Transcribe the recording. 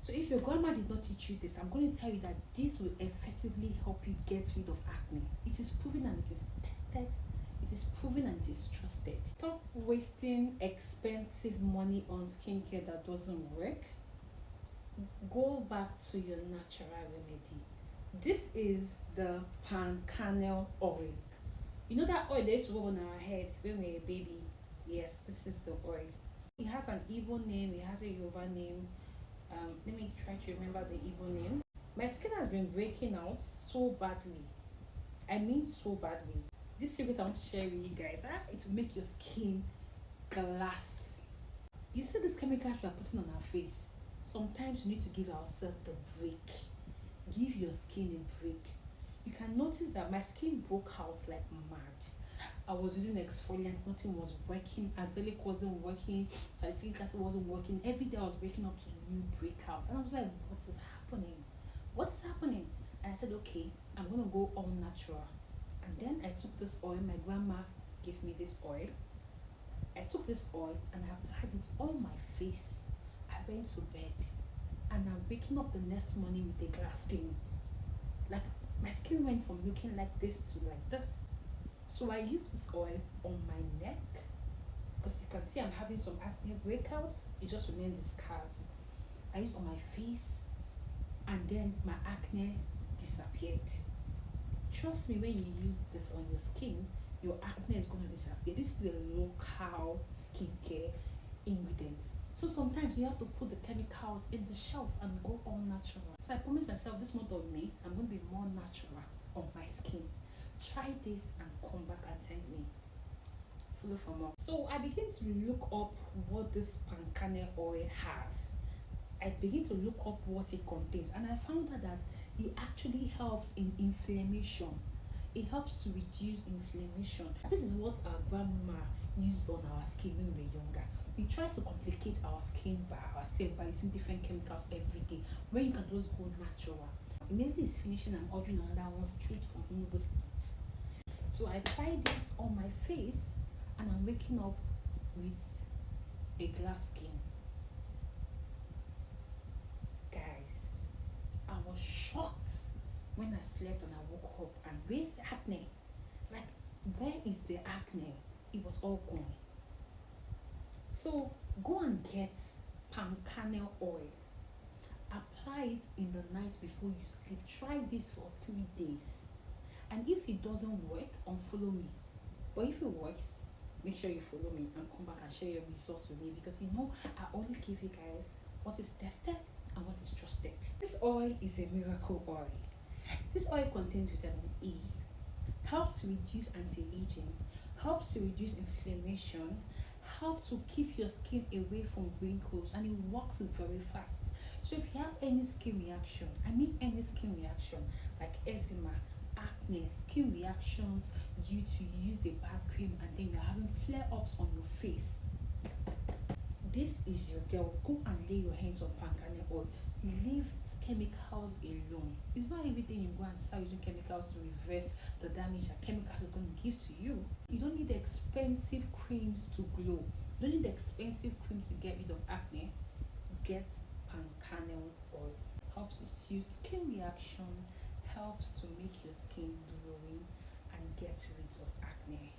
So if your grandma did not teach you this, I'm going to tell you that this will effectively help you get rid of acne. It is proven and it is tested. It is proven and it is trusted. Stop wasting expensive money on skincare that doesn't work. Go back to your natural remedy. This is the palm kernel oil. You know that oil they used to rub on our head when we were a baby? Yes, this is the oil. It has an Igbo name, it has a Yoruba name. Let me try to remember the Igbo name. My skin has been breaking out so badly. I mean so badly. This secret I want to share with you guys. It will make your skin glass. You see these chemicals we are putting on our face. Sometimes you need to give ourselves the break. Give your skin a break. You can notice that my skin broke out like mad. I was using exfoliant, nothing was working. Azelaic wasn't working. Salicylic acid wasn't working. Every day I was waking up to new breakout, and I was like, "What is happening? What is happening?" And I said, "Okay, I'm gonna go all natural." And then I took this oil. My grandma gave me this oil. I took this oil and I applied it on my face. I went to bed, and I'm waking up the next morning with a glass skin. Like my skin went from looking like this to like this. So I used this oil on my neck because you can see I'm having some acne breakouts. It just remained the scars. I used on my face, and then my acne disappeared. Trust me, when you use this on your skin, your acne is going to disappear. This is a local skincare ingredient. So sometimes you have to put the chemicals in the shelf and go all natural. So I promised myself this month of May, I'm going to be more natural on my skin. Try this and come back and thank me. Follow for more. So I begin to look up what this palm kernel oil has. I begin to look up what it contains, and I found out that it actually helps in inflammation. It helps to reduce inflammation. This is what our grandma used on our skin when we were younger. We try to complicate our skin by ourselves by using different chemicals every day, when you can just go natural. Immediately it's finishing, I'm ordering another one straight from Enugu State. So I apply this on my face, and I'm waking up with a glass skin. Guys, I was shocked when I slept and I woke up, and where's the acne? Like, where is the acne? It was all gone. So go and get palm kernel oil. Apply it in the night before you sleep. Try this for 3 days. And if it doesn't work, unfollow me. But if it works, make sure you follow me and come back and share your results with me, because you know I only give you guys what is tested and what is trusted. This oil is a miracle oil. This oil contains vitamin E, helps to reduce anti-aging, helps to reduce inflammation, helps to keep your skin away from wrinkles, and it works very fast. So if you have any skin reaction, I mean any skin reaction like eczema, acne, skin reactions due to use a bad cream, and then you're having flare-ups on your face, this is your girl. Go and lay your hands on palm kernel oil. Leave chemicals alone. It's not everything you go and start using chemicals to reverse the damage that chemicals is going to give to you. You don't need expensive creams to glow. You don't need expensive creams to get rid of acne. Get palm kernel oil. Helps to soothe skin reaction, helps to make your skin glowing, and get rid of acne.